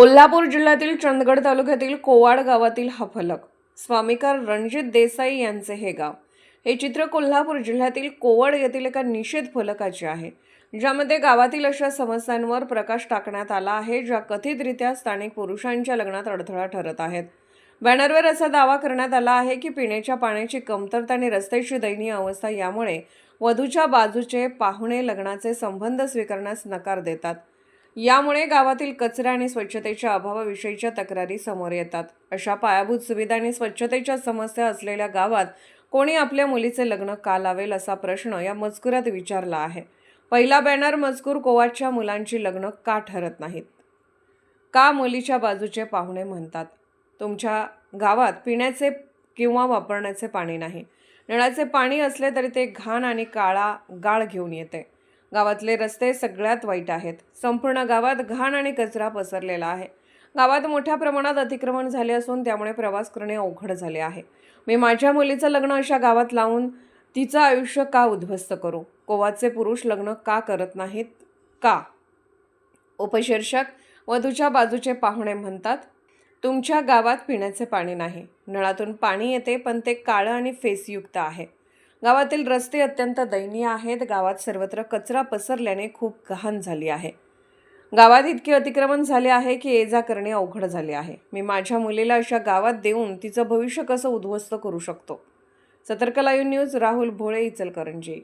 कोल्हापूर जिल्ह्यातील चंदगड तालुक्यातील कोवाड गावातील हा फलक स्वामीकार रणजित देसाई यांचे हे गाव. हे चित्र कोल्हापूर जिल्ह्यातील कोवड येथील एका निषेध फलकाचे आहे, ज्यामध्ये गावातील अशा समस्यांवर प्रकाश टाकण्यात आला आहे ज्या कथितरित्या स्थानिक पुरुषांच्या लग्नात अडथळा ठरत आहेत. बॅनरवर असा दावा करण्यात आला आहे की पिण्याच्या पाण्याची कमतरता आणि रस्त्याची दयनीय अवस्था यामुळे वधूच्या बाजूचे पाहुणे लग्नाचे संबंध स्वीकारण्यास नकार देतात. यामुळे गावातील कचरा आणि स्वच्छतेच्या अभावाविषयीच्या तक्रारी समोर येतात. अशा पायाभूत सुविधा आणि स्वच्छतेच्या समस्या असलेल्या गावात कोणी आपल्या मुलीचे लग्न का लावेल असा प्रश्न या मजकुरात विचारला आहे. पहिला बॅनर मजकूर कोवाडच्या मुलांची लग्न का ठरत नाहीत, का मुलीच्या बाजूचे पाहुणे म्हणतात. तुमच्या गावात पिण्याचे किंवा वापरण्याचे पाणी नाही. नळाचे पाणी असले तरी ते घाण आणि काळा गाळ घेऊन येते. गावातले रस्ते सगळ्यात वाईट आहेत. संपूर्ण गावात घाण आणि कचरा पसरलेला आहे. गावात मोठ्या प्रमाणात अतिक्रमण झाले असून त्यामुळे प्रवास करणे अवघड झाले आहे. मी माझ्या मुलीचं लग्न अशा गावात लावून तिचं आयुष्य का उद्ध्वस्त करू. कोवाचे पुरुष लग्न का करत नाहीत का. उपशीर्षक वधूच्या बाजूचे पाहुणे म्हणतात, तुमच्या गावात पिण्याचे पाणी नाही. नळातून पाणी येते पण ते काळं आणि फेसयुक्त आहे. गावातील रस्ते अत्यंत दयनीय आहेत. गावात सर्वत्र कचरा पसरल्याने खूप घाण झाली आहे. गावात इतके अतिक्रमण झाले आहे की ये जा करणे अवघड झाले आहे. मी माझ्या मुलीला अशा गावात देऊन तिचं भविष्य कसं उद्ध्वस्त करू शकतो. सतर्क लाईव्ह न्यूज, राहुल भोळे, इचलकरंजी.